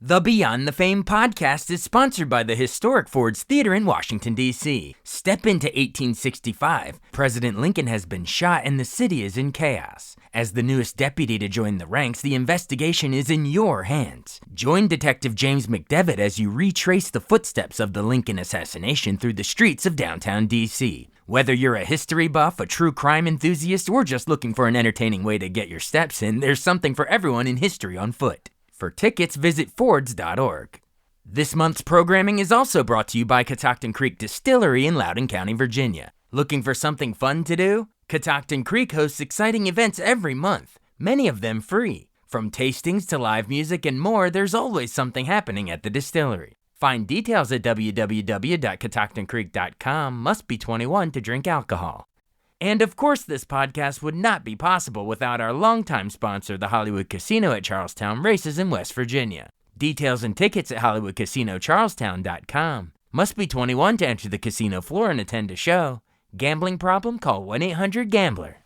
The Beyond the Fame podcast is sponsored by the historic Ford's Theater in Washington, D.C. Step into 1865. President Lincoln has been shot and the city is in chaos. As the newest deputy to join the ranks, the investigation is in your hands. Join Detective James McDevitt as you retrace the footsteps of the Lincoln assassination through the streets of downtown D.C. Whether you're a history buff, a true crime enthusiast, or just looking for an entertaining way to get your steps in, there's something for everyone in history on foot. For tickets, visit Fords.org. This month's programming is also brought to you by Catoctin Creek Distillery in Loudoun County, Virginia. Looking for something fun to do? Catoctin Creek hosts exciting events every month, many of them free. From tastings to live music and more, there's always something happening at the distillery. Find details at www.catoctincreek.com. Must be 21 to drink alcohol. And of course, this podcast would not be possible without our longtime sponsor, the Hollywood Casino at Charlestown Races in West Virginia. Details and tickets at HollywoodCasinoCharlestown.com. Must be 21 to enter the casino floor and attend a show. Gambling problem? Call 1-800-GAMBLER.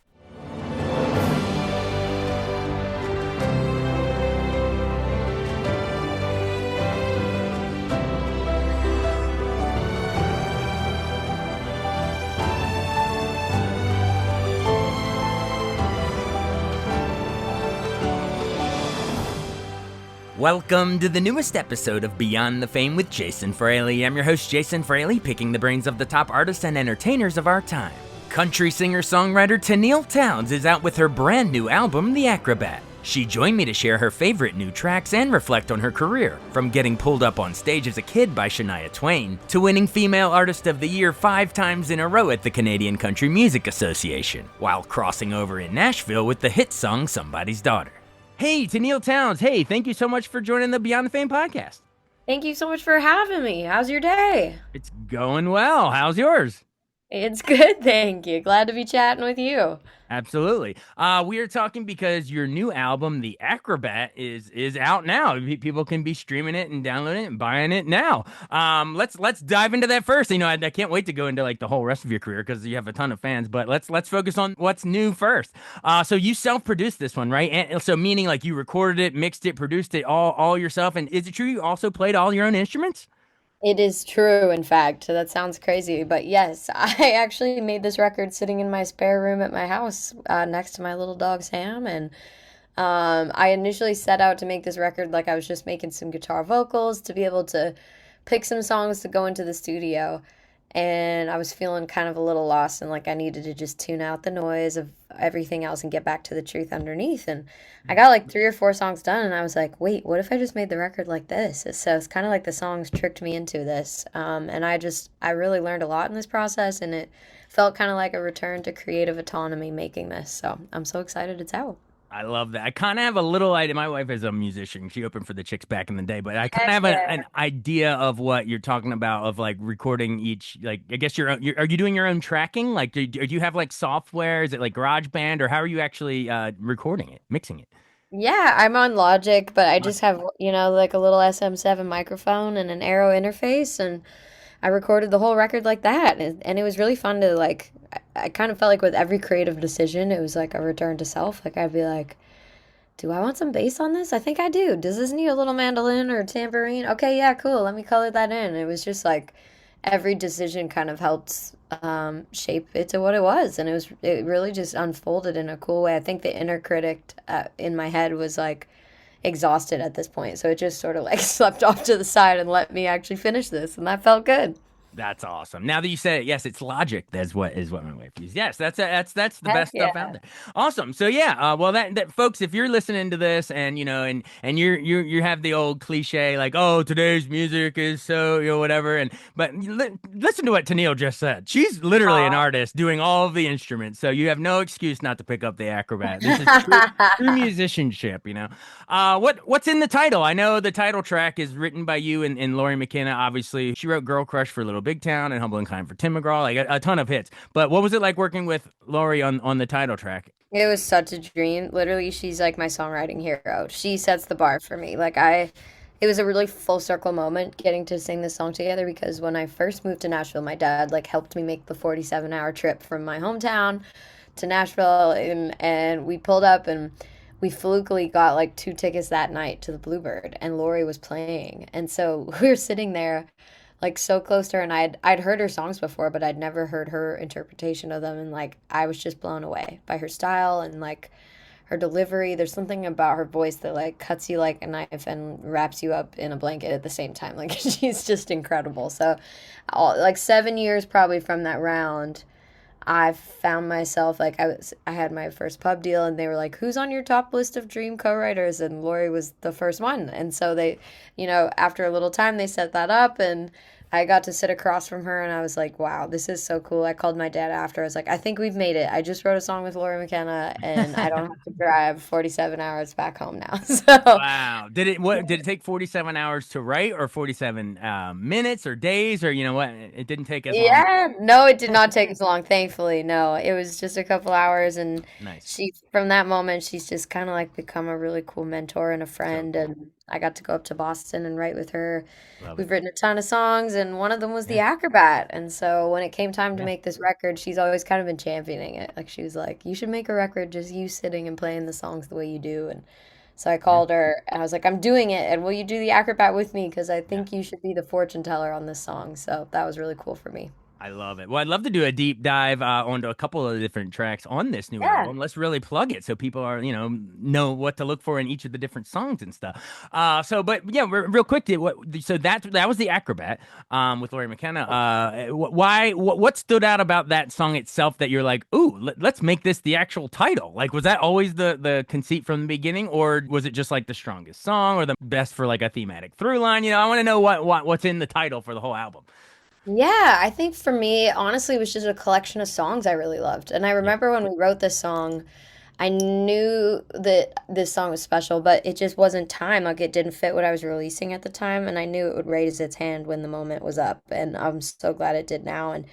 Welcome to the newest episode of Beyond the Fame with Jason Fraley. I'm your host, Jason Fraley, picking the brains of the top artists and entertainers of our time. Country singer-songwriter Tenille Townes is out with her brand new album, The Acrobat. She joined me to share her favorite new tracks and reflect on her career, from getting pulled up on stage as a kid by Shania Twain to winning Female Artist of the Year 5 times in a row at the Canadian Country Music Association, while crossing over in Nashville with the hit song Somebody's Daughter. Hey, Tenille Townes. Hey, thank you so much for joining the Beyond the Fame podcast. Thank you so much for having me. How's your day? It's going well. How's yours? It's good, thank you. Glad to be chatting with you. Absolutely. We are talking because your new album, The Acrobat, is out now. People can be streaming it and downloading it and buying it now. Let's dive into that first. You know, I can't wait to go into like the whole rest of your career because you have a ton of fans. But let's focus on what's new first. So you self-produced this one, right? And so meaning like you recorded it, mixed it, produced it all yourself. And is it true you also played all your own instruments? It is true, in fact. That sounds crazy, but yes, I actually made this record sitting in my spare room at my house next to my little dog Sam, and I initially set out to make this record like I was just making some guitar vocals to be able to pick some songs to go into the studio, and I was feeling kind of a little lost and like I needed to just tune out the noise of everything else and get back to the truth underneath. And I got like 3 or 4 songs done and I was like, wait, what if I just made the record like this? So it's kind of like the songs tricked me into this. And I really learned a lot in this process, and it felt kind of like a return to creative autonomy making this. So I'm so excited it's out. I love that. I kind of have a little idea. My wife is a musician. She opened for the Chicks back in the day, but I kind of have an idea of what you're talking about of like recording each, like, I guess are you doing your own tracking? Like, do you have like software? Is it like GarageBand, or how are you actually recording it, mixing it? Yeah, I'm on Logic, but I just have, like a little SM7 microphone and an Aero interface, and I recorded the whole record like that. And it was really fun to like, I kind of felt like with every creative decision, it was like a return to self. Like I'd be like, do I want some bass on this? I think I do. Does this need a little mandolin or tambourine? Okay, yeah, cool. Let me color that in. It was just like every decision kind of helped shape it to what it was. And it really just unfolded in a cool way. I think the inner critic in my head was like exhausted at this point. So it just sort of like slept off to the side and let me actually finish this. And that felt good. That's awesome. Now that you said it, yes, it's Logic. That's what my wife uses. Yes, that's the Heck best stuff out there. Awesome. So yeah, well that folks, if you're listening to this and and you have the old cliche like, oh, today's music is so whatever, but listen to what Tenille just said. She's literally an artist doing all of the instruments, so you have no excuse not to pick up the Acrobat. This is true musicianship. What's in the title? I know the title track is written by you and Lori McKenna. Obviously, she wrote "Girl Crush" for Little Big Town and Humble and Kind for Tim McGraw, like a ton of hits. But what was it like working with Lori on the title track? It was such a dream. Literally, she's like my songwriting hero. She sets the bar for me. It was a really full circle moment getting to sing this song together, because when I first moved to Nashville, my dad like helped me make the 47-hour trip from my hometown to Nashville, and we pulled up and we flukily got like 2 tickets that night to the Bluebird, and Lori was playing. And so we were sitting there like so close to her, and I'd heard her songs before, but I'd never heard her interpretation of them, and like I was just blown away by her style and like her delivery. There's something about her voice that like cuts you like a knife and wraps you up in a blanket at the same time. Like she's just incredible. So, like 7 years probably from that round, I found myself like I had my first pub deal, and they were like, "Who's on your top list of dream co-writers?" And Lori was the first one. And so they, after a little time, they set that up, and I got to sit across from her, and I was like, "Wow, this is so cool." I called my dad after. I was like, "I think we've made it. I just wrote a song with Lori McKenna, and I don't have to drive 47 hours back home now." So Wow. Did it take 47 hours to write, or 47 minutes or days, or you know what? It didn't take as long. yeah, no, it did not take as long, thankfully. No, it was just a couple hours, and Nice. from that moment, she's just kind of like become a really cool mentor and a So friend. cool. And I got to go up to Boston and write with her. Love We've it. written a ton of songs, and one of them was The Yeah. Acrobat. And so when it came time to Yeah. make this record, she's always kind of been championing it. Like she was like, "You should make a record just you sitting and playing the songs the way you do." And so I Yeah. called her and I was like, "I'm doing it, and will you do The Acrobat with me? Because I Yeah. think you should be the fortune teller on this song." So that was really cool for me. I love it. Well, I'd love to do a deep dive onto a couple of different tracks on this new Yeah. album. Let's really plug it so people are, know what to look for in each of the different songs and stuff. But yeah, real quick, so that was the Acrobat with Lori McKenna. What stood out about that song itself that you're like, ooh, let's make this the actual title? Like, was that always the conceit from the beginning, or was it just like the strongest song or the best for like a thematic through line? I want to know what's in the title for the whole album. Yeah, I think for me, honestly, it was just a collection of songs I really loved. And I Yeah. remember when we wrote this song, I knew that this song was special, but it just wasn't time. Like it didn't fit what I was releasing at the time, and I knew it would raise its hand when the moment was up. And I'm so glad it did now. And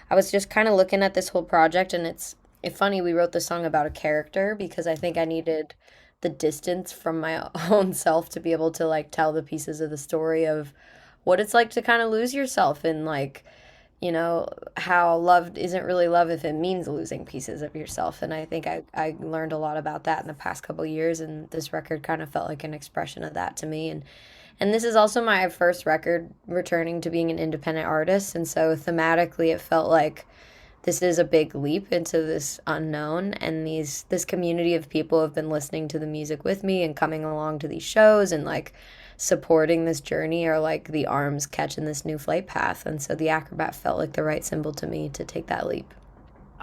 I was just kind of looking at this whole project, and it's funny we wrote the song about a character because I think I needed the distance from my own self to be able to like tell the pieces of the story of what it's like to kind of lose yourself and like how love isn't really love if it means losing pieces of yourself. And I think I learned a lot about that in the past couple years, and this record kind of felt like an expression of that to me. And this is also my first record returning to being an independent artist, and so thematically it felt like this is a big leap into this unknown, and this community of people have been listening to the music with me and coming along to these shows and like supporting this journey are like the arms catching this new flight path. And so the Acrobat felt like the right symbol to me to take that leap.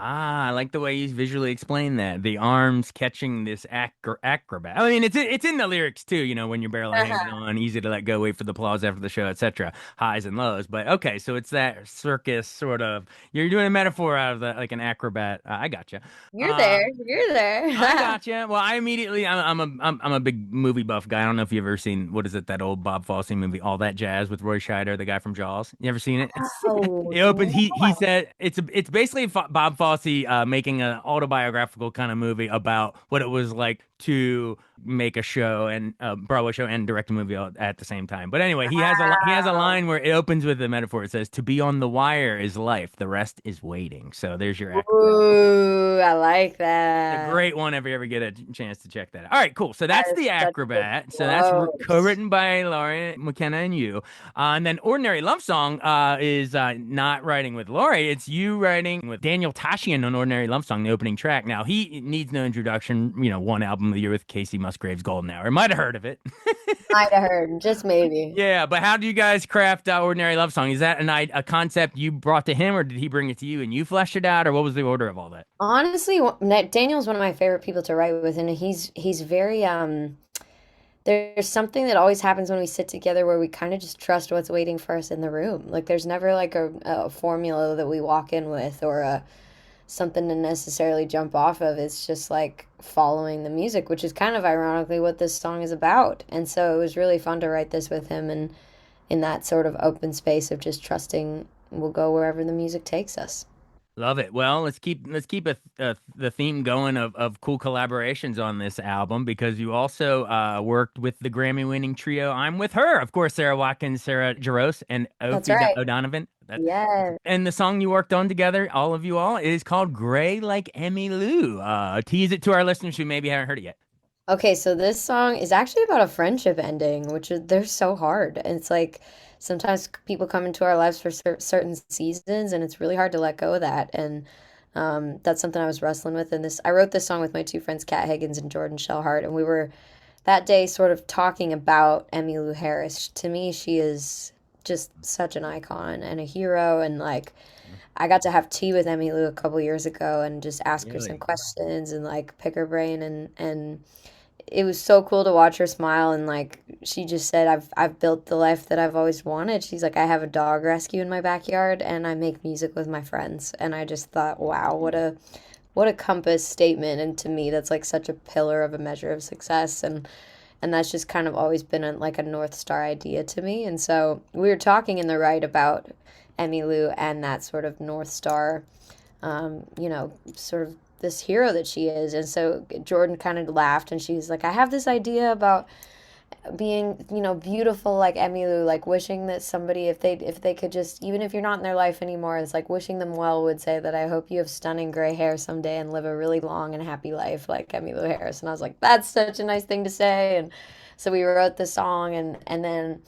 Ah, I like the way you visually explain that. The arms catching this acrobat. I mean, it's in the lyrics too, when you're barely hanging Uh-huh. on, easy to let go, wait for the applause after the show, etc. Highs and lows. But okay, so it's that circus sort of. You're doing a metaphor out of that, like an acrobat. I gotcha. You're Uh, there. You're I there. gotcha. Well, I'm a big movie buff guy. I don't know if you've ever seen what is it, that old Bob Fosse movie, All That Jazz, with Roy Scheider, the guy from Jaws. You ever seen it? It's Oh, it opens. no. He said it's basically Bob Fosse making an autobiographical kind of movie about what it was like to make a show and a Broadway show and direct a movie all at the same time. But anyway, he has a Wow. line where it opens with a metaphor. It says, "To be on the wire is life. The rest is waiting." So there's your acrobat. Ooh, I like A that. great one if you ever get a chance to check that out. All right, cool. So That that's is the such a good Acrobat. So that's quote. co-written by Laurie McKenna and you. And then Ordinary Love Song is not writing with Laurie. It's you writing with Daniel Tashian on Ordinary Love Song, the opening track. Now, he needs no introduction. One album of the year with Casey Musgraves' Golden Hour. Might have heard of it. Might have heard, just maybe. Yeah, but how do you guys craft Ordinary Love Song? Is that a concept you brought to him, or did he bring it to you and you fleshed it out, or what was the order of all that? Honestly, Daniel's one of my favorite people to write with, and he's very there's something that always happens when we sit together where we kind of just trust what's waiting for us in the room. Like there's never like a formula that we walk in with or something to necessarily jump off of. It's just like following the music, which is kind of ironically what this song is about. And so it was really fun to write this with him and in that sort of open space of just trusting we'll go wherever the music takes us. Love it. Well, let's keep the theme going of cool collaborations on this album, because you also worked with the Grammy-winning trio I'm With Her. Of course, Sarah Watkins, Sarah Jarosz, and That's Opie right. O'Donovan. Yes. And the song you worked on together, all of you all, is called Gray Like Emmy Lou. Tease it to our listeners who maybe haven't heard it yet. Okay, so this song is actually about a friendship ending, which is they're so hard. And it's like sometimes people come into our lives for certain seasons, and it's really hard to let go of that. And that's something I was wrestling with. And this, I wrote this song with my two friends, Kat Higgins and Jordan Shellhart, and we were that day sort of talking about Emmylou Harris. To me, she is just such an icon and a hero, and like I got to have tea with Emmylou a couple years ago and just ask her some Really? questions and like pick her brain, and it was so cool to watch her smile, and like she just said, I've built the life that I've always wanted. She's like, I have a dog rescue in my backyard and I make music with my friends. And I just thought, wow, what a compass statement. And to me that's like such a pillar of a measure of success, and that's just kind of always been like a North Star idea to me. And so we were talking in the right about Emmylou and that sort of North Star, sort of this hero that she is. And so Jordan kind of laughed and she's like, I have this idea about being, beautiful like Emmylou, like wishing that somebody, if they could just, even if you're not in their life anymore, it's like wishing them well would say that I hope you have stunning gray hair someday and live a really long and happy life like Emmylou Harris. And I was like, that's such a nice thing to say. And so we wrote the song, and then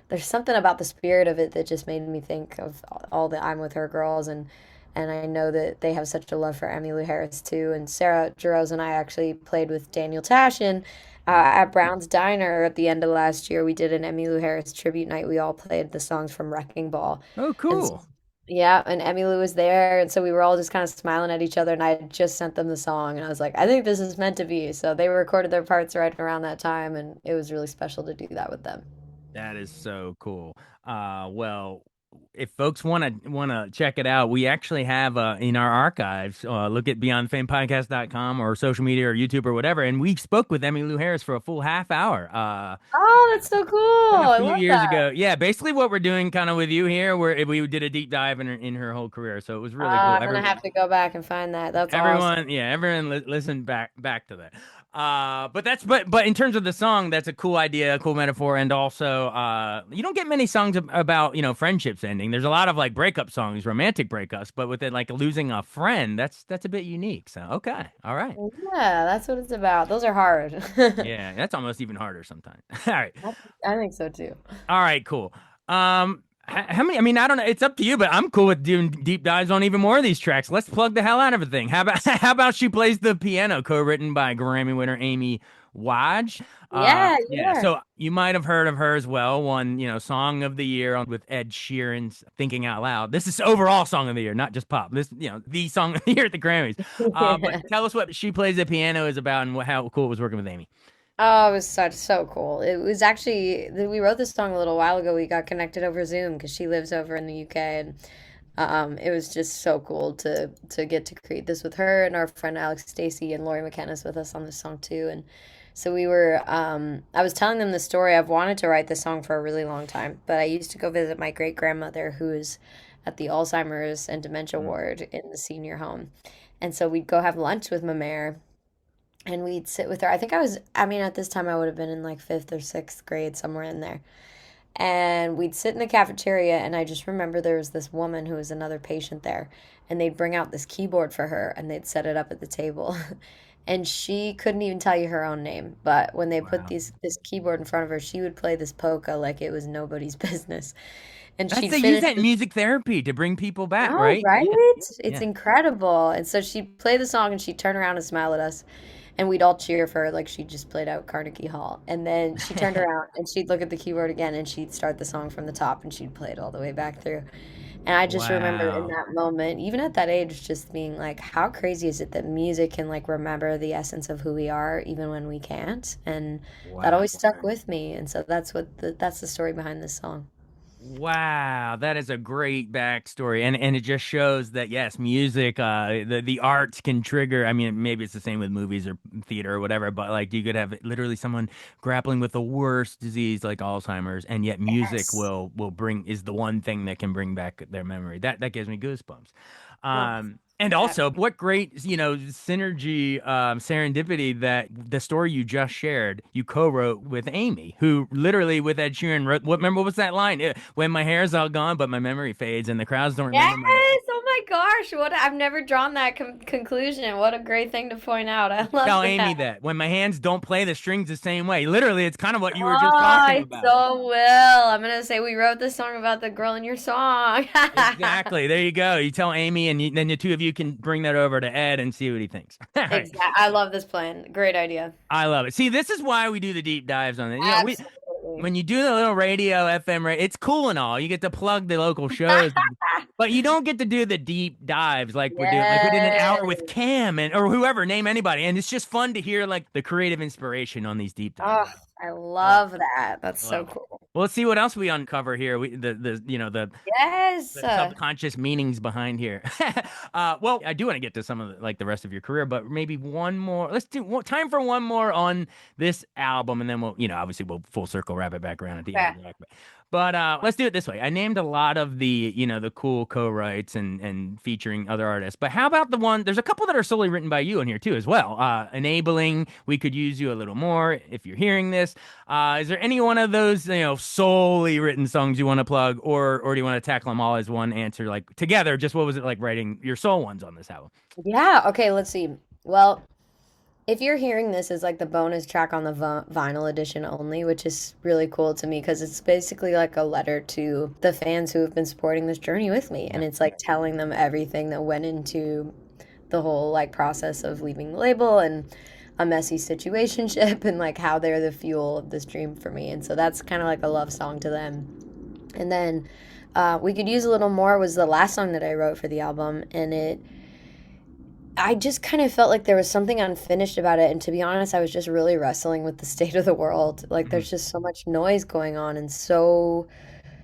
there's something about the spirit of it that just made me think of all the I'm with her girls, and I know that they have such a love for Emmylou Harris too. And Sarah Jarosz and I actually played with Daniel Tashin at Brown's Diner at the end of last year. We did an Emmylou Harris tribute night. We all played the songs from Wrecking Ball, Oh, and cool. yeah, and Emmylou was there, and so we were all just kind of smiling at each other. And I had just sent them the song, and I was like, I think this is meant to be. So they recorded their parts right around that time, and it was really special to do that with them. That is so cool. Well, if folks want to check it out, we actually have in our archives. Look at beyondfamepodcast.com or social media or YouTube or whatever, and we spoke with Emmylou Harris for a full half hour. Oh, that's so cool. A I few love years that. ago. Yeah, basically what we're doing kind of with you here, where we did a deep dive in her whole career. So it was really cool. I'm gonna have to go back and find that. That's awesome. Everyone listen back to that. But in terms of the song, that's a cool idea, a cool metaphor, and also you don't get many songs about friendships ending. There's a lot of like breakup songs, romantic breakups, but with it like losing a friend, that's a bit unique. So okay, all right, Yeah, that's what it's about. Those are hard. yeah, that's almost even harder sometimes. All right, I think so too. all right, cool. How many? I mean, I don't know. It's up to you, but I'm cool with doing deep dives on even more of these tracks. Let's plug the hell out of everything. How about how about she plays the piano, co-written by Grammy winner Amy Wadge? Yeah, Yeah. yeah. So you might have heard of her as well. Won, Song of the Year with Ed Sheeran's "Thinking Out Loud." This is overall Song of the Year, not just pop. This, the Song of the Year at the Grammys. But tell us what she plays the piano is about and how cool it was working with Amy. Oh, it was so cool. It was actually we wrote this song a little while ago. We got connected over Zoom because she lives over in the UK, and it was just so cool to get to create this with her and our friend Alex Stacy and Lori McKenna's with us on this song too. And so we were I was telling them the story. I've wanted to write this song for a really long time, but I used to go visit my great grandmother who is at the Alzheimer's and dementia Mm. ward in the senior home. And so we'd go have lunch with my mare and we'd sit with her. I mean, at this time I would have been in like fifth or sixth grade, somewhere in there. And we'd sit in the cafeteria, and I just remember there was this woman who was another patient there, and they'd bring out this keyboard for her, and they'd set it up at the table. And she couldn't even tell you her own name, but when they put Wow. this keyboard in front of her, she would play this polka like it was nobody's business. And That's she'd they use finish that in the music therapy to bring people back, Oh, right? right? Yeah. It's Yeah. incredible. And so she'd play the song and she'd turn around and smile at us. And we'd all cheer for her like she just played out Carnegie Hall. And then she turned around and she'd look at the keyboard again and she'd start the song from the top and she'd play it all the way back through. And I just remember in Wow. that moment, even at that age, just being like, how crazy is it that music can like remember the essence of who we are even when we can't? And that Wow. always stuck with me. And so that's the story behind this song. Wow, that is a great backstory, and it just shows that yes, music, the arts can trigger. I mean, maybe it's the same with movies or theater or whatever, but like you could have literally someone grappling with the worst disease like Alzheimer's, and yet music Yes. will bring is the one thing that can bring back their memory. That gives me goosebumps. Oh, And that, also, what great, synergy, serendipity that the story you just shared, you co-wrote with Amy, who literally with Ed Sheeran wrote, remember what was that line? When my hair's all gone, but my memory fades and the crowds don't yes. remember my name. Oh my gosh, what I've never drawn that conclusion. What a great thing to point out. I love Tell Amy that. that when my hands don't play the strings the same way. Literally, it's kind of what you were Oh, just talking I about. so will. I'm gonna say we wrote this song about the girl in your song. Exactly. There you go. You tell Amy, and then the two of you can bring that over to Ed and see what he thinks. All right. Exactly. I love this plan. Great idea. I love it. See, this is why we do the deep dives on it. We Absolutely. when you do the little radio FM, it's cool and all. You get to plug the local shows, but you don't get to do the deep dives like we're doing. Like we did an hour with Yes. Cam and or whoever, name anybody, and it's just fun to hear like the creative inspiration on these deep dives. Oh, I Love love that. That's it. so Love it. cool. Well, let's see what else we uncover here. The Yes. the subconscious meanings behind here. Well, I do want to get to some of like the rest of your career, but maybe one more. Let's do time for one more on this album, and then we'll, obviously we'll full circle wrap it back around at the end Okay. of the track. But let's do it this way. I named a lot of the, the cool co-writes and featuring other artists. But how about the one? There's a couple that are solely written by you in here too, as well. Enabling, we could use you a little more if you're hearing this. Is there any one of those, solely written songs you want to plug, or do you want to tackle them all as one answer, like together? Just what was it like writing your soul ones on this album? Yeah. Okay. Let's see. Well, if you're hearing this as like the bonus track on the vinyl edition only, which is really cool to me because it's basically like a letter to the fans who have been supporting this journey with me. Yeah. And it's like telling them everything that went into the whole like process of leaving the label and a messy situationship and like how they're the fuel of this dream for me. And so that's kind of like a love song to them. And then We Could Use a Little More was the last song that I wrote for the album. And I just kind of felt like there was something unfinished about it. And to be honest, I was just really wrestling with the state of the world. Like, Mhm. there's just so much noise going on and so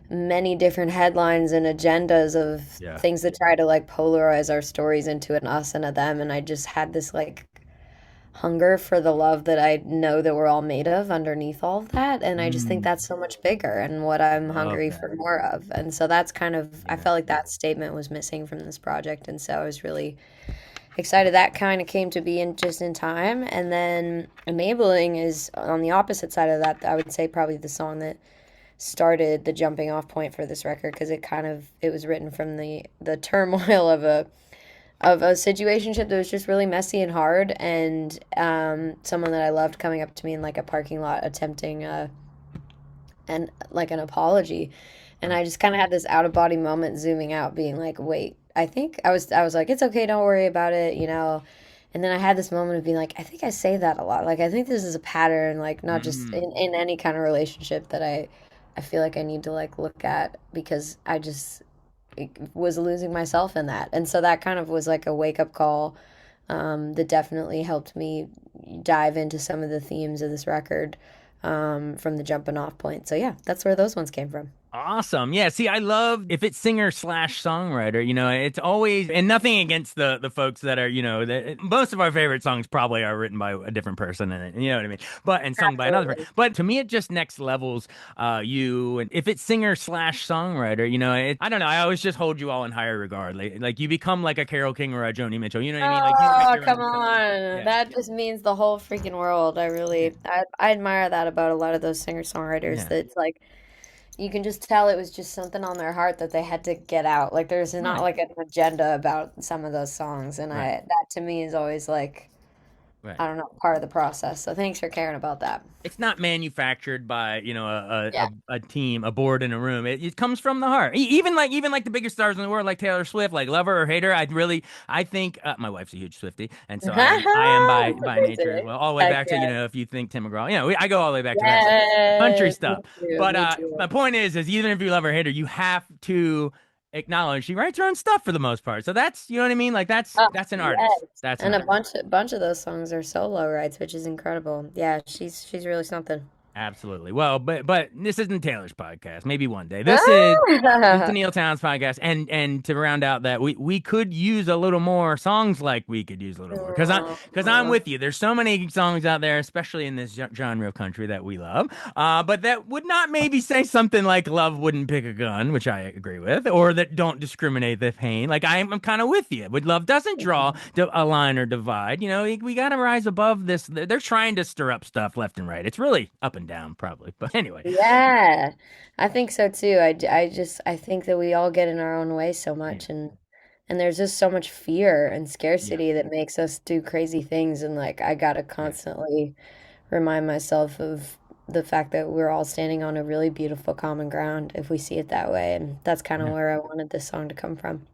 many different headlines and agendas of Yeah. things that try to like polarize our stories into an us and a them. And I just had this like hunger for the love that I know that we're all made of underneath all of that. And I just think Mm, that's so much bigger and what I'm love hungry that. for more of. And so that's kind of, I Yeah. felt like that statement was missing from this project. And so I was really excited that kind of came to be in just in time. And then Enabling is on the opposite side of that. I would say probably the song that started the jumping off point for this record because it was written from the turmoil of a situationship that was just really messy and hard, and someone that I loved coming up to me in like a parking lot attempting an apology, and I just kind of had this out of body moment, zooming out, being like, wait, I was like, it's okay, don't worry about it, and then I had this moment of being like, I think I say that a lot, like I think this is a pattern, like not just Mm. in any kind of relationship that I feel like I need to like look at because I just was losing myself in that. And so that kind of was like a wake up call that definitely helped me dive into some of the themes of this record from the jumping off point. So yeah, that's where those ones came from. Awesome. Yeah. See, I love if it's singer slash songwriter, it's always, and nothing against the folks that are, that most of our favorite songs probably are written by a different person in it. You know what I mean? But, and sung by another person. Absolutely. But to me, it just next levels you. And if it's singer slash songwriter, I don't know. I always just hold you all in higher regard. Like you become like a Carole King or a Joni Mitchell. You know what I mean? Like you write Oh, your come own stuff. on. Yeah. That just means the whole freaking world. I admire that about a lot of those singer-songwriters Yeah. that it's like you can just tell it was just something on their heart that they had to get out. Like there's not Right. like an agenda about some of those songs, and Right. that to me is always like Right. I don't know, part of the process. So thanks for caring about that. It's not manufactured by Yeah. a team, a board in a room. It comes from the heart. Even like the biggest stars in the world, like Taylor Swift, like love her or hate her. I think my wife's a huge Swiftie, and so I am by nature as Amazing. well. All the way Heck back to yes. if you think Tim McGraw, I go all the way back to that stuff, country Yes. Me stuff. too. But Me too. my point is even if you love her or hate her, you have to acknowledge she writes her own stuff for the most part. So that's what I mean. Like Oh, that's an artist. yes. That's an And a artist. bunch of those songs are solo rights, which is incredible. Yeah, she's really something. Absolutely. Well, but this isn't Taylor's podcast. Maybe one day. This is the Neil Townes podcast, and to round out that we could use a little more songs like we could use a little more because I'm Oh. with you. There's so many songs out there, especially in this genre of country that we love, but that would not maybe say something like "Love Wouldn't Pick a Gun," which I agree with, or that don't discriminate the pain. Like I'm kind of with you. With love doesn't draw a line or divide. We got to rise above this. They're trying to stir up stuff left and right. It's really up and down, probably. But anyway. Yeah, I think so too. I think that we all get in our own way so much, and And there's just so much fear and Yeah. scarcity that makes us do crazy things. And like, I gotta Yeah. constantly remind myself of the fact that we're all standing on a really beautiful common ground if we see it that way. And that's kind of Yeah. where I wanted this song to come from.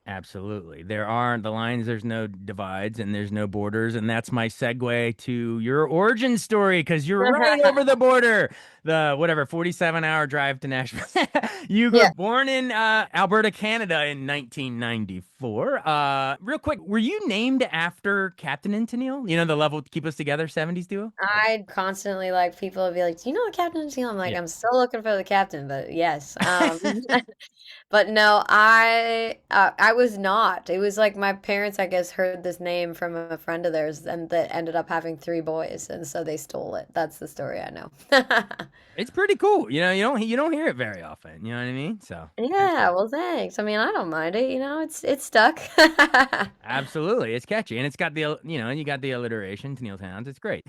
Absolutely. There aren't the lines, there's no divides and there's no borders. And that's my segue to your origin story because you're right over the border. The whatever 47-hour drive to Nashville. You were Yeah. born in Alberta, Canada in 1994. Real quick, were you named after Captain and Tennille? You know, the Level Keep Us Together 70s duo? I constantly like people would be like, "Do you know the captain of the team?" I'm like, Yeah. "I'm still looking for the captain," but yes. But no, I was not. It was like my parents, I guess, heard this name from a friend of theirs, and that ended up having three boys, and so they stole it. That's the story I know. It's pretty cool. You know, you don't hear it very often. You know what I mean? So that's Yeah, cool. well, thanks. I mean, I don't mind it. It's stuck. Absolutely. It's catchy. And it's got you got the alliteration, Tenille Townes. It's great.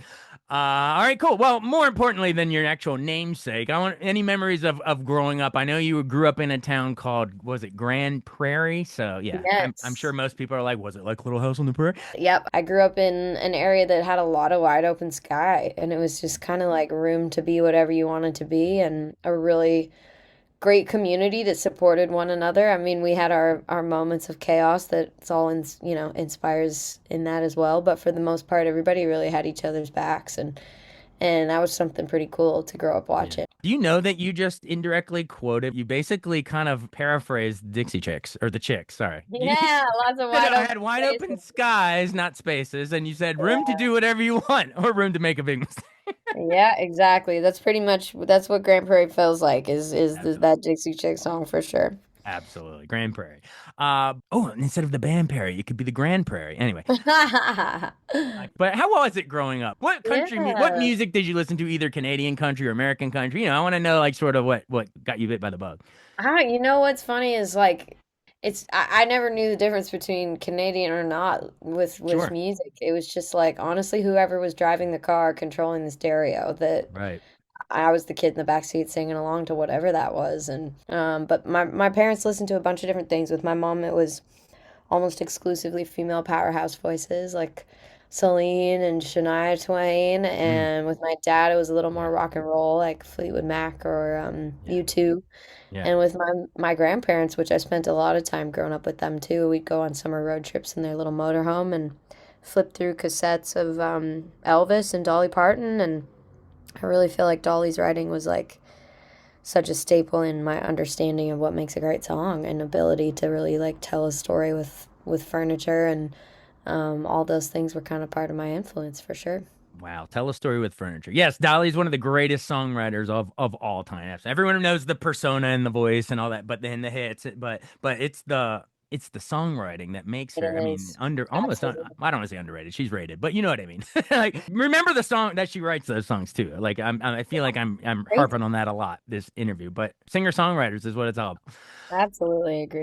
All right, cool. Well, more importantly than your actual namesake, I want any memories of growing up. I know you grew up in a town called, was it Grand Prairie? So yeah, I'm sure Yes. most people are like, was it like Little House on the Prairie? Yep, I grew up in an area that had a lot of wide open sky, and it was just kind of like room to be whatever you wanted to be, and a really great community that supported one another. I mean, we had our moments of chaos that's all inspires in that as well, but for the most part, everybody really had each other's backs, and that was something pretty cool to grow up Yeah. watching. Do you know that you just indirectly quoted, you basically kind of paraphrased Dixie Chicks or the Chicks, sorry. You Yeah, lots of said wide I open had wide open spaces. skies, not spaces, and you said room to Yeah. do whatever you want or room to make a big mistake. Yeah, exactly. That's what Grand Prairie feels like Absolutely. that Dixie Chick song for sure. Absolutely. Grand Prairie. Oh, and instead of the band Prairie, it could be the Grand Prairie. Anyway, but how was it growing up? What Yeah. music did you listen to, either Canadian country or American country? I want to know like sort of what got you bit by the bug. You know what's funny is like I never knew the difference between Canadian or not with Sure. music. It was just like honestly whoever was driving the car controlling the stereo that Right. I was the kid in the back seat singing along to whatever that was. And but my parents listened to a bunch of different things. With my mom it was almost exclusively female powerhouse voices like Celine and Shania Twain, Mm, and with my dad it was a little yeah. more rock and roll like Fleetwood Mac or Yeah. U2. Yeah. And with my grandparents, which I spent a lot of time growing up with them too, we'd go on summer road trips in their little motorhome and flip through cassettes of Elvis and Dolly Parton. And I really feel like Dolly's writing was like such a staple in my understanding of what makes a great song and ability to really like tell a story with furniture and all those things were kind of part of my influence for sure. Wow, tell a story with furniture. Yes, Dolly's one of the greatest songwriters of all time. Everyone knows the persona and the voice and all that, but then the hits, but it's the songwriting that makes It her. I mean, is I absolutely don't want to say underrated. She's rated, but you know what I mean. Like, remember the song that she writes those songs too. Like, I feel like I'm crazy. harping on that a lot this interview, but singer songwriters is what it's all about. Absolutely agree.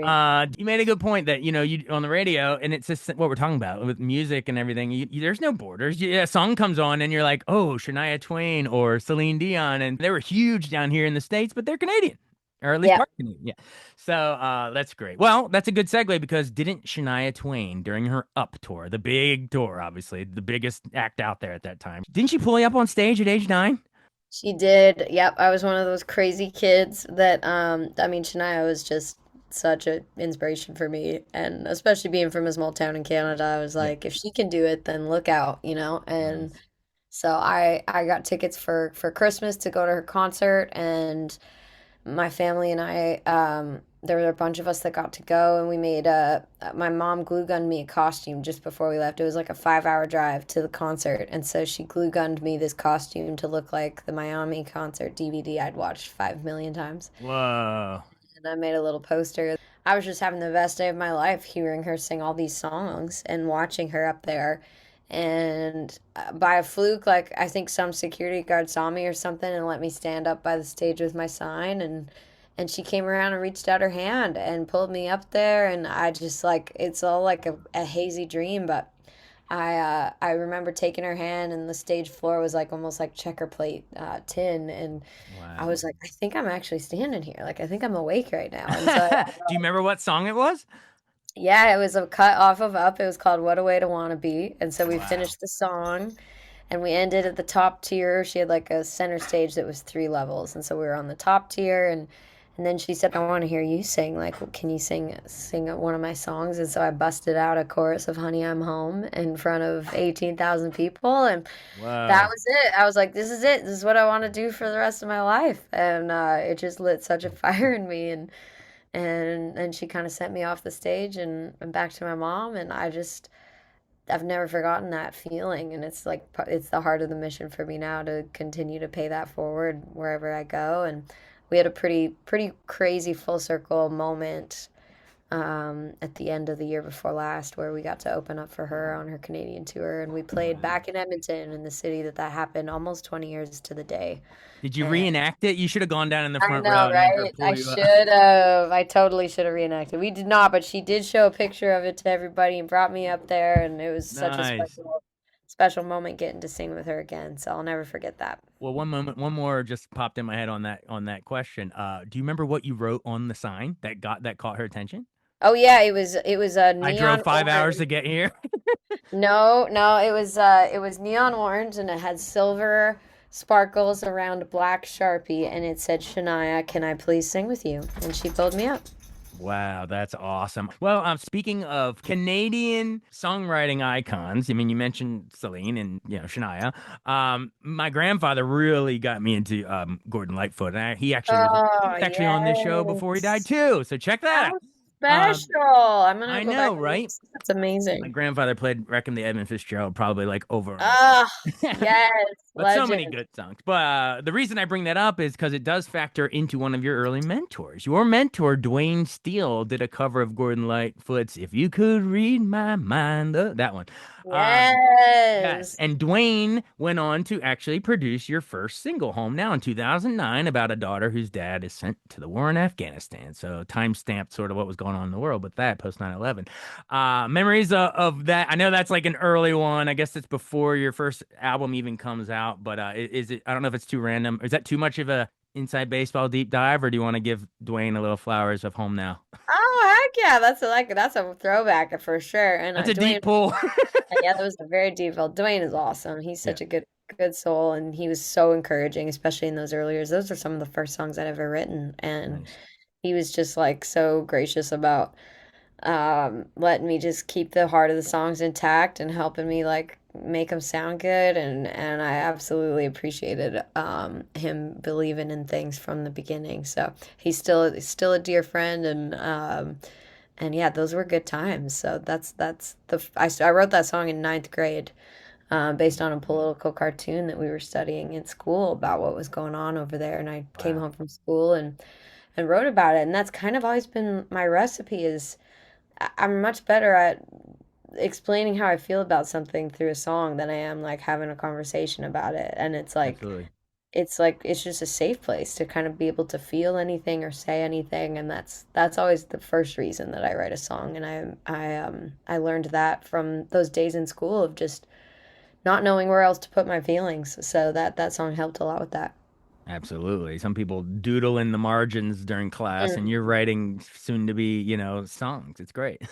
You made a good point that you on the radio, and it's just what we're talking about with music and everything. There's no borders. A song comes on, and you're like, oh, Shania Twain or Celine Dion, and they were huge down here in the States, but they're Canadian, or at least Yeah. part Canadian. Yeah. So that's great. Well, that's a good segue because didn't Shania Twain during her Up tour, the big tour, obviously the biggest act out there at that time, didn't she pull you up on stage at age 9? She did. Yep, I was one of those crazy kids that I mean Shania was just such an inspiration for me and especially being from a small town in Canada, I was Yeah. like if she can do it then look out, you know? And Nice. so I got tickets for Christmas to go to her concert and my family and I, there were a bunch of us that got to go, and we made my mom glue gunned me a costume just before we left. It was like a 5 hour drive to the concert, and so she glue gunned me this costume to look like the Miami concert DVD I'd watched 5 million times. Whoa. And I made a little poster. I was just having the best day of my life hearing her sing all these songs and watching her up there. And by a fluke, like I think some security guard saw me or something and let me stand up by the stage with my sign and she came around and reached out her hand and pulled me up there and I just like it's all like a hazy dream, but I remember taking her hand and the stage floor was like almost like checker plate tin and I Wow. was like, I think I'm actually standing here. Like I think I'm awake right now. And so Do you remember what song it was? Yeah, it was a cut off of Up. It was called What a Way to Wanna Be. And so we Wow. finished the song and we ended at the top tier. She had like a center stage that was 3 levels. And so we were on the top tier and then she said, I want to hear you sing. Like, can you sing one of my songs? And so I busted out a chorus of Honey, I'm Home in front of 18,000 people. And that Whoa. was it. I was like, this is it. This is what I want to do for the rest of my life. And it just lit such a fire in me. And she kind of sent me off the stage and back to my mom. And I've never forgotten that feeling. And it's like, it's the heart of the mission for me now to continue to pay that forward wherever I go. And we had a pretty crazy full circle moment at the end of the year before last, where we got to open up for her on her Canadian tour, and we played Wow. back in Edmonton, in the city that happened, almost 20 years to the day. Did you And reenact it? You should have gone down in the I front know, row and have her right? pull I you up. should have. I totally should have reenacted. We did not, but she did show a picture of it to everybody and brought me up there, and it was such a Nice. special moment getting to sing with her again. So I'll never forget that. Well, one more just popped in my head on that question. Do you remember what you wrote on the sign that caught her attention? Oh yeah, it was a I drove neon 5 hours to orange. get here. No, no, it was neon orange and it had silver sparkles around a black Sharpie and it said, Shania, can I please sing with you? And she pulled me up. Wow, that's awesome. Well, speaking of Canadian songwriting icons, I mean, you mentioned Celine and Shania. My grandfather really got me into Gordon Lightfoot. And he Oh, was actually on this show before he died yes. too. So check that How out. Um, special. I'm gonna I go back know, and right? listen. That's My amazing. grandfather played Reckon the Edmund Fitzgerald probably like over and Ah, over. yes, But so many legend. good songs. But the reason I bring that up is because it does factor into one of your early mentors. Your mentor, Dwayne Steele, did a cover of Gordon Lightfoot's "If You Could Read My Mind." That one. Um, yes, Yes. and Dwayne went on to actually produce your first single, "Home Now," in 2009, about a daughter whose dad is sent to the war in Afghanistan. So time stamped sort of what was going on in the world with that post 9/11. Memories of that. I know that's like an early one. I guess it's before your first album even comes out. But is it? I don't know if it's too random. Is that too much of a inside baseball deep dive, or do you want to give Dwayne a little flowers of "Home Now"? Oh, heck yeah. That's a throwback for sure. And That's a Dwayne, deep pull. yeah, that was a very deep role. Dwayne is awesome. He's Yeah, such a good soul, and he was so encouraging, especially in those early years. Those are some of the first songs I'd ever written, and nice. he was just like so gracious about letting me just keep the heart of the songs intact and helping me like make them sound good, and I absolutely appreciated him believing in things from the beginning. So he's still a dear friend, and yeah, those were good times. So I wrote that song in ninth grade, based on a political cartoon that we were studying in school about what was going on over there. And I came Wow, home from school and wrote about it. And that's kind of always been my recipe. Is I'm much better at explaining how I feel about something through a song than I am like having a conversation about it. And absolutely. it's just a safe place to kind of be able to feel anything or say anything, and that's always the first reason that I write a song. And I learned that from those days in school of just not knowing where else to put my feelings. So that song helped a lot with that. Absolutely. Some people doodle in the margins during class, and Mm. you're writing soon to be, songs. It's great.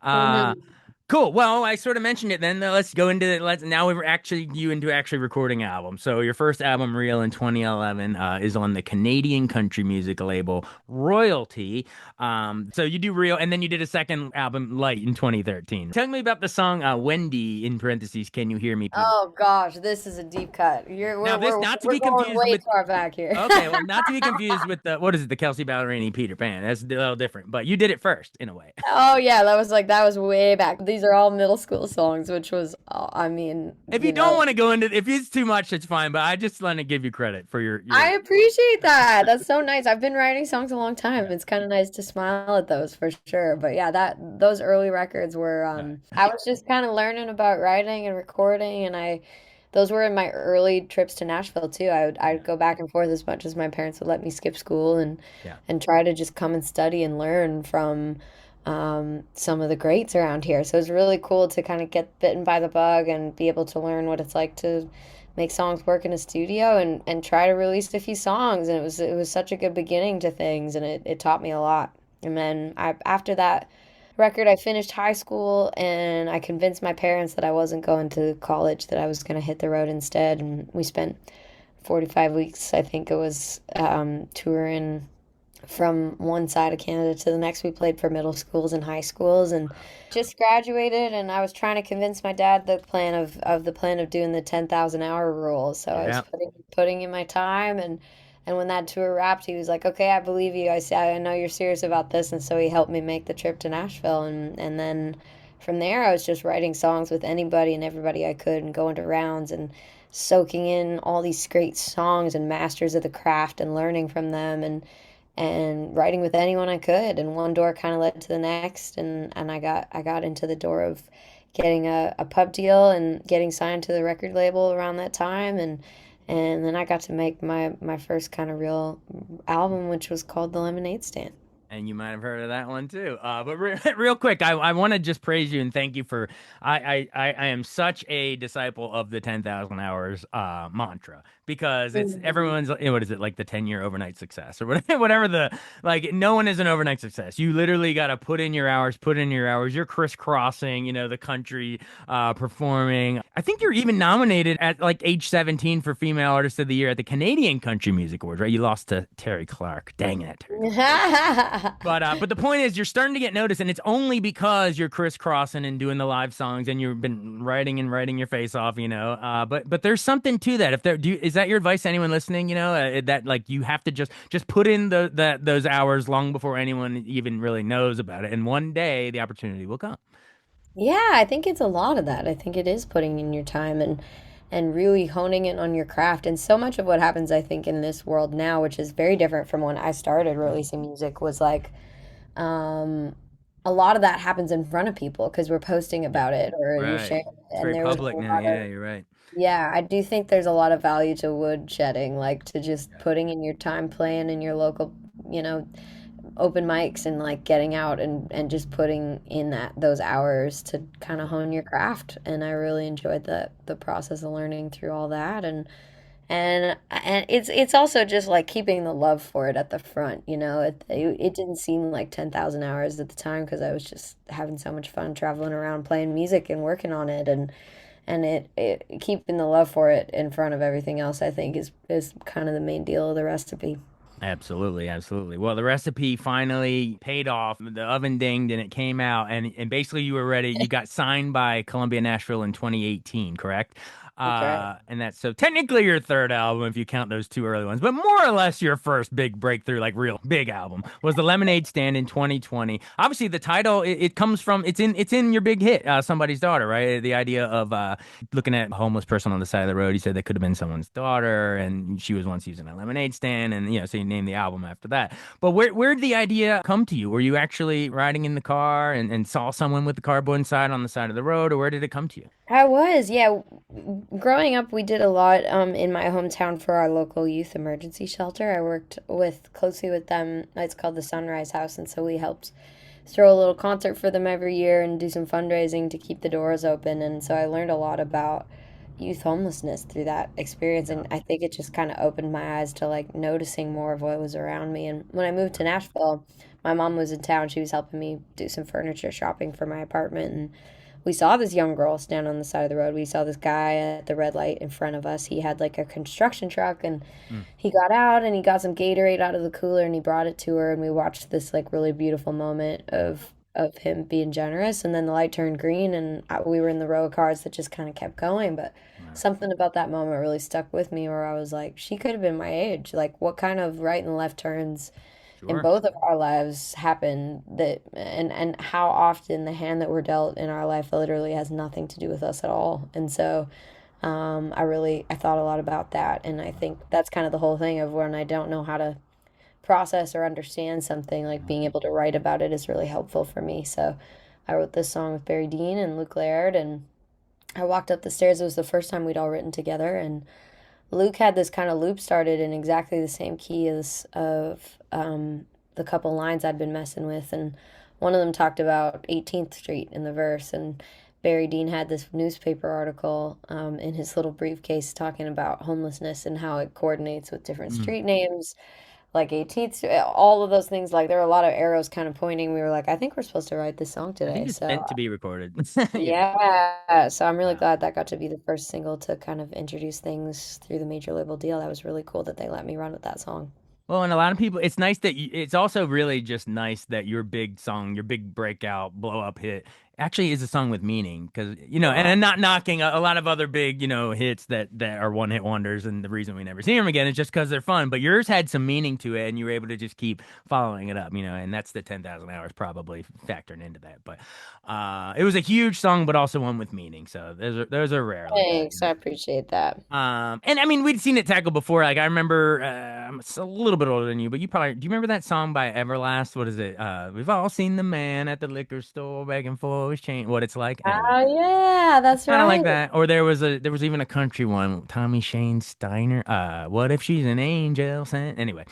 uh, Mhm. Cool. Well, I sort of mentioned it then. Let's go into it. Let's now we're actually you into actually recording albums. So your first album, Real, in 2011, is on the Canadian country music label Royalty. So you do Real, and then you did a second album, Light, in 2013. Tell me about the song Wendy, in parentheses, Can You Hear Me, Peter? Oh gosh, this is a deep cut. Now this not to We're be going confused way with far back here. Okay, well, not to be confused with the what is it, the Kelsey Ballerini Peter Pan. That's a little different, but you did it first in a way. Oh yeah, that was way back. These are all middle school songs, which was, I mean, If you you don't know, want to go into, if it's too much, it's fine. But I just want to give you credit for your. I appreciate that. That's so nice. I've been writing songs a long time. Yeah, It's kind of nice to smile at those for sure. But yeah, that those early records were no, I was just kind of learning about writing and recording, and I those were in my early trips to Nashville too. I'd yeah, go back and forth as much as my parents would let me skip school yeah. and try to just come and study and learn from some of the greats around here. So it was really cool to kind of get bitten by the bug and be able to learn what it's like to make songs work in a studio and try to release a few songs. And it was such a good beginning to things, and it taught me a lot. And then after that record. I finished high school and I convinced my parents that I wasn't going to college, that I was going to hit the road instead. And we spent 45 weeks, I think it was, touring from one side of Canada to the next. We played for middle schools and high schools and just graduated, and I was trying to convince my dad the plan of doing the 10,000 hour rule. So I was Yeah. putting in my time, and when that tour wrapped, he was like, "Okay, I believe you. I said I know you're serious about this." And so he helped me make the trip to Nashville, and then from there I was just writing songs with anybody and everybody I could and going to rounds and soaking in all these great songs and masters of the craft and learning from them and writing with anyone I could. And one door kind of led to the next, and I got into the door of getting a pub deal and getting signed to the record label around that time, and then I got to make my first kind of real album, which was called The Lemonade Stand. And you might have heard of that one too. But real quick, I want to just praise you and thank you for. I am such a disciple of the 10,000 hours mantra because it's Mhm. everyone's. What is it like the 10-year overnight success or whatever? Whatever the like. No one is an overnight success. You literally got to put in your hours. Put in your hours. You're crisscrossing. The country performing. I think you're even nominated at like age 17 for Female Artist of the Year at the Canadian Country Music Awards. Right? You lost to Terry Clark. Dang it, Terry Clark. But the point is, you're starting to get noticed, and it's only because you're crisscrossing and doing the live songs, and you've been writing and writing your face off, But there's something to that. If there, is that your advice to anyone listening? That like you have to just put in those hours long before anyone even really knows about it, and one day the opportunity will come. Yeah, I think it's a lot of that. I think it is putting in your time and really honing in on your craft. And so much of what happens, I think, in this world now, which is very different from when I started releasing music, was like um, a lot of that happens in front of people because we're posting about it or you're Right. sharing it. It's And very there was a public now. lot of, Yeah, you're right. yeah, I do think there's a lot of value to wood shedding, like to just Yeah. putting in your time playing in your local, open mics and like getting out and just putting in those hours to kind of hone your craft. And I really enjoyed the process of learning through all that. And it's also just like keeping the love for it at the front. It didn't seem like 10,000 hours at the time because I was just having so much fun traveling around playing music and working on it, and it keeping the love for it in front of everything else, I think, is kind of the main deal of the recipe. Absolutely, absolutely. Well, the recipe finally paid off. The oven dinged and it came out, and basically you were ready. You got signed by Columbia Nashville in 2018, correct? That's right. And that's so technically your third album if you count those two early ones, but more or less your first big breakthrough, like real big album, was the Lemonade Stand in 2020. Obviously, the title it comes from it's in your big hit, Somebody's Daughter, right? The idea of looking at a homeless person on the side of the road. He said that could have been someone's daughter, and she was once using a lemonade stand, and so you named the album after that. But where did the idea come to you? Were you actually riding in the car and saw someone with the cardboard inside on the side of the road, or where did it come to you? I was, yeah. Growing up, we did a lot in my hometown for our local youth emergency shelter. I worked with closely with them. It's called the Sunrise House, and so we helped throw a little concert for them every year and do some fundraising to keep the doors open. And so I learned a lot about youth homelessness through that experience, Yeah. and I think it just kind of opened my eyes to like noticing more of what was around me. And when I moved to Nashville, my mom was in town. She was helping me do some furniture shopping for my apartment, and we saw this young girl stand on the side of the road. We saw this guy at the red light in front of us. He had like a construction truck, and Mm. he got out and he got some Gatorade out of the cooler and he brought it to her, and we watched this like really beautiful moment of him being generous. And then the light turned green, and we were in the row of cars that just kind of kept going. But Wow. something about that moment really stuck with me, where I was like, she could have been my age. Like, what kind of right and left turns in Sure. both of our lives happen, that and how often the hand that we're dealt in our life literally has nothing to do with us at all. And so I thought a lot about that, and I think that's kind of the whole thing of when I don't know how to process or understand something, like being able to write about it is really helpful for me. So I wrote this song with Barry Dean and Luke Laird, and I walked up the stairs. It was the first time we'd all written together, and Luke had this kind of loop started in exactly the same key as of the couple lines I'd been messing with, and one of them talked about 18th Street in the verse, and Barry Dean had this newspaper article in his little briefcase talking about homelessness and how it coordinates with different Mm. street names. like 18th, all of those things. Like there were a lot of arrows kind of pointing. We were like, I think we're supposed to write this song I today. think it's So meant to be recorded. Yeah. yeah, so I'm really Wow. glad that got to be the first single to kind of introduce things through the major label deal. That was really cool that they let me run with that song. Well, and a lot of people, it's nice that it's also really just nice that your big song, your big breakout, blow up hit actually is a song with meaning. Because, and Oh, I'm not knocking a lot of other big, hits that are one hit wonders. And the reason we never see them again is just because they're fun. But yours had some meaning to it and you were able to just keep following it up, and that's the 10,000 hours probably factoring into that. But it was a huge song, but also one with meaning. So those are rare like that. thanks. I appreciate that. And I mean, we'd seen it tackled before. Like I remember, I'm a little bit older than you, but you probably do you remember that song by Everlast? What is it? We've all seen the man at the liquor store begging for his change. What it's like, anyway. Oh yeah, that's Kind of like right. that. Or there was even a country one, Tommy Shane Steiner. What if she's an angel sent? Anyway,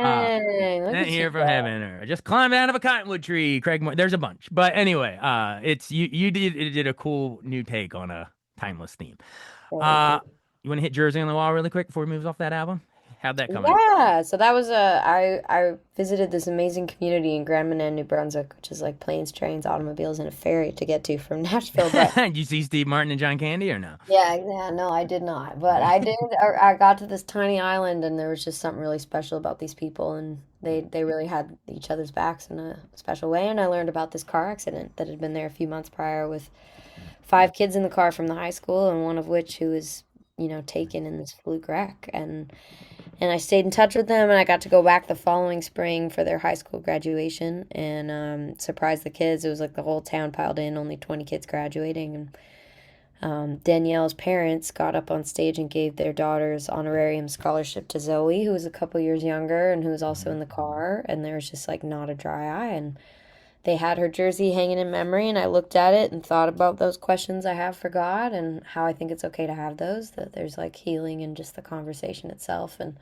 uh, Dang, look sent at you here from go. heaven, or just climbed out of a cottonwood tree. Craig Moore. There's a bunch, but anyway, it's you did a cool new take on a timeless theme. Thank Uh, you. you want to hit Jersey on the Wall really quick before we move off that album? How'd that come in? Yeah, so that was I visited this amazing community in Grand Manan, New Brunswick, which is like planes, trains, automobiles, and a ferry to get to from Nashville. But Did you see Steve Martin and John Candy or no? yeah, no, I did not. But I did. I got to this tiny island, and there was just something really special about these people, and they really had each other's backs in a special way. And I learned about this car accident that had been there a few months prior with five kids in the car from the high school, and one of which who was, taken in this fluke wreck. And I stayed in touch with them, and I got to go back the following spring for their high school graduation and surprise the kids. It was like the whole town piled in, only 20 kids graduating, and Danielle's parents got up on stage and gave their daughter's honorarium scholarship to Zoe, who was a couple years younger and who was also Mhm. in the car. And there was just like not a dry eye. And they had her jersey hanging in memory. And I looked at it and thought about those questions I have for God and how I think it's okay to have those, that there's like healing in just the conversation itself. And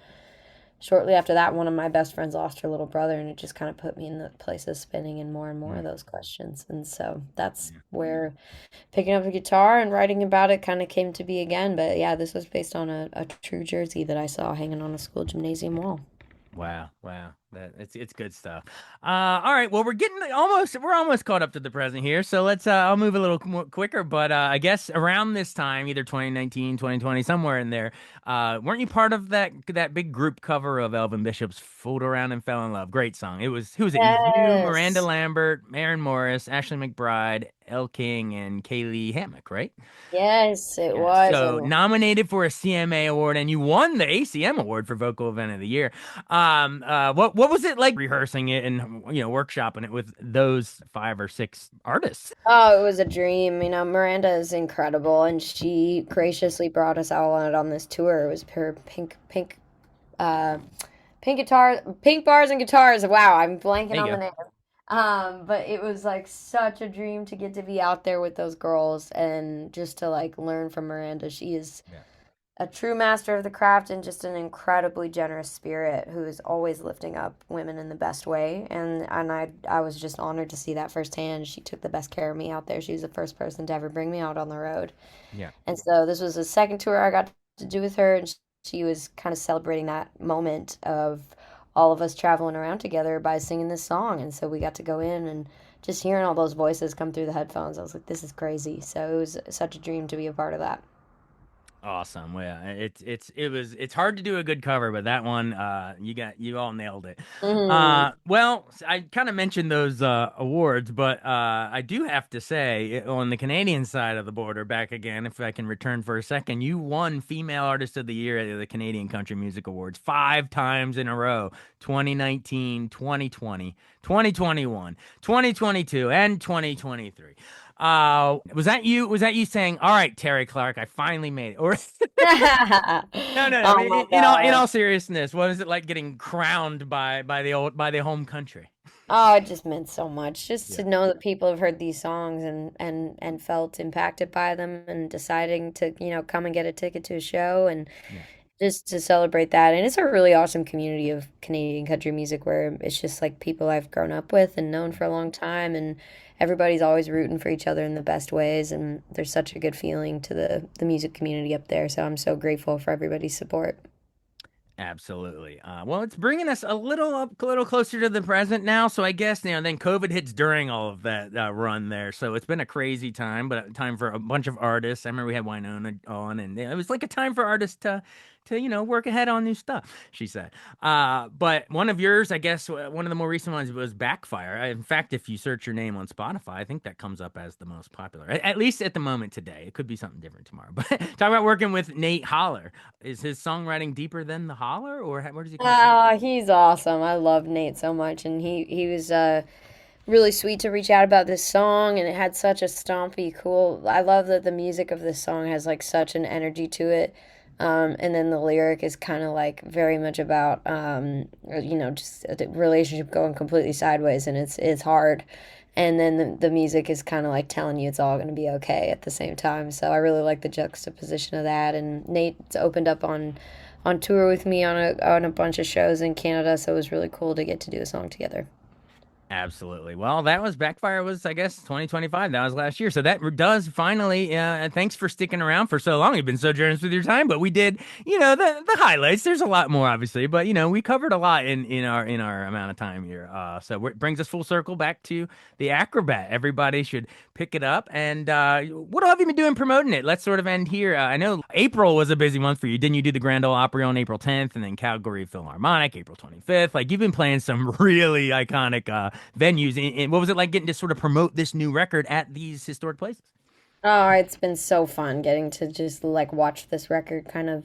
shortly after that, one of my best friends lost her little brother, and it just kind of put me in the place of spinning in more and more of Mm. those questions. And so that's where picking up the guitar and writing about it kind of came to be again. But yeah, this was based on a true jersey that I saw hanging on a school gymnasium wall. Wow, wow. It's good stuff. All right. Well, we're almost caught up to the present here. So I'll move a little more quicker, but I guess around this time, either 2019, 2020, somewhere in there, weren't you part of that big group cover of Elvin Bishop's Fooled Around and Fell in Love? Great song. Who was it? You, Miranda Yes. Lambert, Maren Morris, Ashley McBride, Elle King, and Kaylee Hammock, right? Yes, it Yeah, was. so And nominated for a CMA award, and you won the ACM award for Vocal Event of the Year. What was it like rehearsing it and workshopping it with those five or six artists? oh, it was a dream. Miranda is incredible, and she graciously brought us all out on this tour. It was her uh, pink guitar, pink bars and guitars. Wow, I'm There blanking you on the go. name. But it was like such a dream to get to be out there with those girls and just to like learn from Miranda. She is Yeah. a true master of the craft and just an incredibly generous spirit who is always lifting up women in the best way. And I was just honored to see that firsthand. She took the best care of me out there. She was the first person to ever bring me out on the road. Yeah. And so this was the second tour I got to do with her, and she was kind of celebrating that moment of all of us traveling around together by singing this song. And so we got to go in and just hearing all those voices come through the headphones. I was like, this is crazy. So it was such a dream to be a part of that. Awesome. Well, yeah, it's hard to do a good cover, but that one, you all nailed it. Hmm. Well, I kind of mentioned those awards, but I do have to say, on the Canadian side of the border, back again, if I can return for a second, you won Female Artist of the Year at the Canadian Country Music Awards 5 times in a row: 2019, 2020, 2021, 2022, and 2023. Was that you? Was that you saying, "All right, Terry Clark, I finally made it"? Or no, no, no. I Oh mean, my in all God. seriousness, what is it like getting crowned by the home country? Oh, it just meant so much. Just Yeah, to know that people have heard these songs and felt impacted by them and deciding to, come and get a ticket to a show and yeah. just to celebrate that. And it's a really awesome community of Canadian country music where it's just like people I've grown up with and known for a long time, and everybody's always rooting for each other in the best ways. And there's such a good feeling to the music community up there. So I'm so grateful for everybody's support. Absolutely. Well, it's bringing us a little closer to the present now. So I guess then COVID hits during all of that run there. So it's been a crazy time, but a time for a bunch of artists. I remember we had Winona on, and it was like a time for artists to work ahead on new stuff. She said. But one of yours, I guess, one of the more recent ones was Backfire. In fact, if you search your name on Spotify, I think that comes up as the most popular, at least at the moment today. It could be something different tomorrow. But talk about working with Nate Holler. Is his songwriting deeper than the Holler, or where does he come from? He's awesome. I love Nate so much, and he was really sweet to reach out about this song, and it had such a stompy, cool. I love that the music of this song has like such an energy to it. And then the lyric is kind of like very much about just a relationship going completely sideways, and it's hard. And then the music is kind of like telling you it's all going to be okay at the same time. So I really like the juxtaposition of that. And Nate's opened up on tour with me on a bunch of shows in Canada, so it was really cool to get to do a song together. Absolutely. Well, that was Backfire was, I guess, 2025. That was last year. So that does finally, thanks for sticking around for so long. You've been so generous with your time, but we did, the highlights. There's a lot more, obviously, but, we covered a lot in our amount of time here. So it brings us full circle back to the Acrobat. Everybody should pick it up. And what have you been doing promoting it? Let's sort of end here. I know April was a busy month for you. Didn't you do the Grand Ole Opry on April 10th and then Calgary Philharmonic April 25th? Like you've been playing some really iconic venues. And what was it like getting to sort of promote this new record at these historic places? Oh, it's been so fun getting to just like watch this record kind of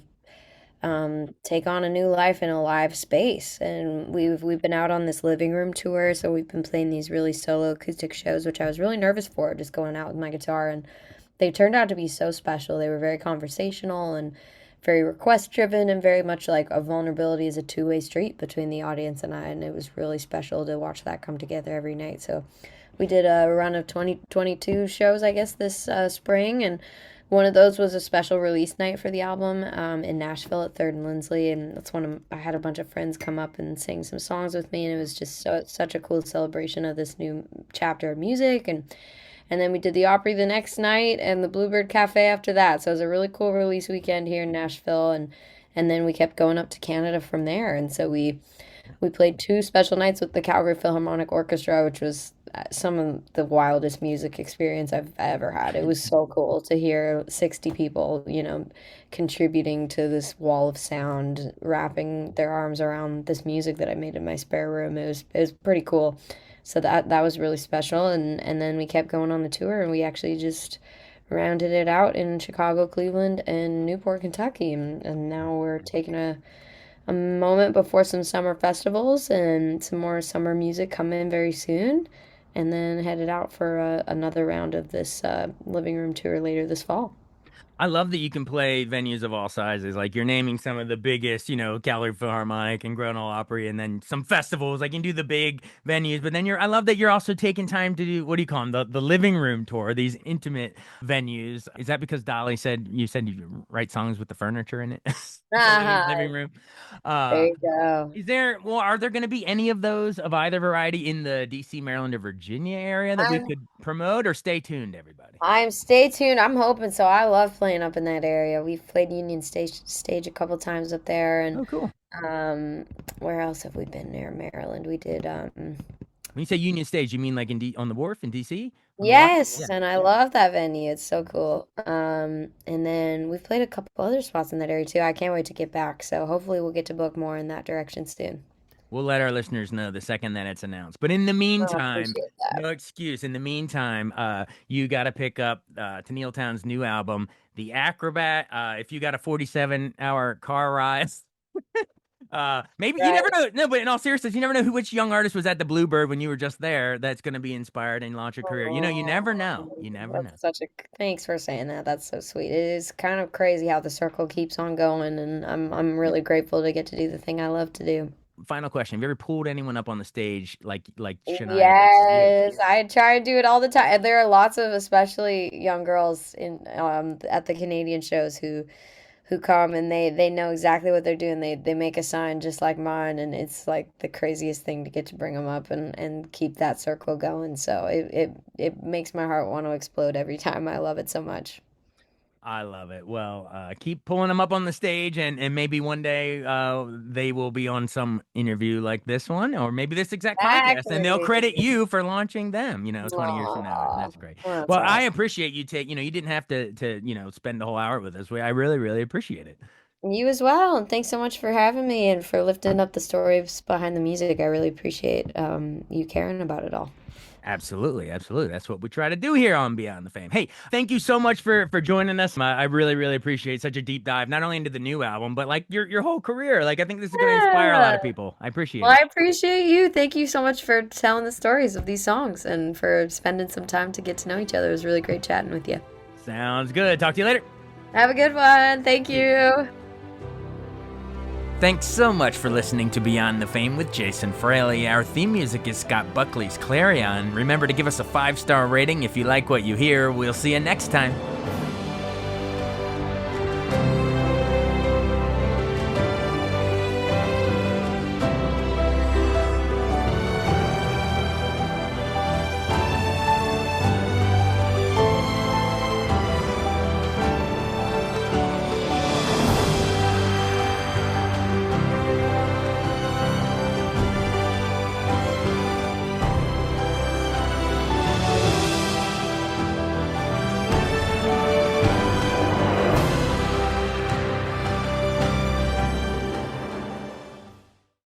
take on a new life in a live space. And we've been out on this living room tour, so we've been playing these really solo acoustic shows, which I was really nervous for, just going out with my guitar. And they turned out to be so special. They were very conversational and very request driven, and very much like a vulnerability is a two-way street between the audience and I. And it was really special to watch that come together every night. So we did a run of 22 shows, I guess, this spring, and one of those was a special release night for the album in Nashville at Third and Lindsley, and that's I had a bunch of friends come up and sing some songs with me, and it was just such a cool celebration of this new chapter of music, and then we did the Opry the next night and the Bluebird Cafe after that. So it was a really cool release weekend here in Nashville, and then we kept going up to Canada from there, and so we played two special nights with the Calgary Philharmonic Orchestra, which was some of the wildest music experience I've ever had. It was so cool to hear 60 people, contributing to this wall of sound, wrapping their arms around this music that I made in my spare room. It was pretty cool. So that was really special, and then we kept going on the tour, and we actually just rounded it out in Chicago, Cleveland, and Newport, Kentucky, and now we're taking a moment before some summer festivals and some more summer music coming very soon, and then headed out for another round of this living room tour later this fall. I love that you can play venues of all sizes. Like you're naming some of the biggest, Calgary Philharmonic and Grand Ole Opry, and then some festivals. Like you can do the big venues, but then I love that you're also taking time to do, what do you call them? The living room tour, these intimate venues. Is that because Dolly said you write songs with the furniture in it? Living Ah, room. there Uh, you go. are there going to be any of those of either variety in the DC, Maryland, or Virginia area that we I'm could promote, or stay tuned, everybody? I'm stay tuned. I'm hoping so. I love playing up in that area. We've played Union Stage a couple times up there, and Oh, cool. where else have we been near Maryland? We did When you say Union Stage, you mean like on the wharf in DC? On the water? Yeah. yes, and I love that venue. It's so cool. And then we've played a couple other spots in that area too. I can't wait to get back. So hopefully we'll get to book more in that direction soon. We'll let our listeners know the second that it's announced. But in the Oh, I meantime, appreciate that. no excuse. In the meantime, you got to pick up Tenille Townes' new album, The Acrobat. If you got a 47-hour car ride, maybe you never Right. know. No, but in all seriousness, you never know which young artist was at the Bluebird when you were just there that's going to be inspired and launch a career. You never know. Oh, You never know. that's such a thanks for saying that. That's so sweet. It is kind of crazy how the circle keeps on going, and I'm really grateful to get to do the thing I love to do. Final question: have you ever pulled anyone up on the stage like Shania does? Yeah. Yes, I try to do it all the time. There are lots of, especially young girls in at the Canadian shows who come, and they know exactly what they're doing. They make a sign just like mine, and it's like the craziest thing to get to bring them up and keep that circle going. So it makes my heart want to explode every time. I love it so much. I love it. Well, keep pulling them up on the stage, and maybe one day they will be on some interview like this one, or maybe this exact podcast, and they'll Exactly. credit you for launching them, 20 years from now. Aw, That's great. that's Well, all I right. appreciate you you didn't have to spend the whole hour with us. I really, really appreciate it. You as well, and thanks so much for having me and for lifting up the stories behind the music. I really appreciate you caring about it all. Absolutely, absolutely. That's what we try to do here on Beyond the Fame. Hey, thank you so much for joining us. I really, really appreciate such a deep dive, not only into the new album, but like your whole career. Like I think this is going to inspire a lot Yeah. of people. I appreciate Well, it. I appreciate you. Thank you so much for telling the stories of these songs and for spending some time to get to know each other. It was really great chatting with you. Sounds good. Talk to you later. Have a good one. Thank you. Thanks so much for listening to Beyond the Fame with Jason Fraley. Our theme music is Scott Buckley's Clarion. Remember to give us a 5-star rating if you like what you hear. We'll see you next time.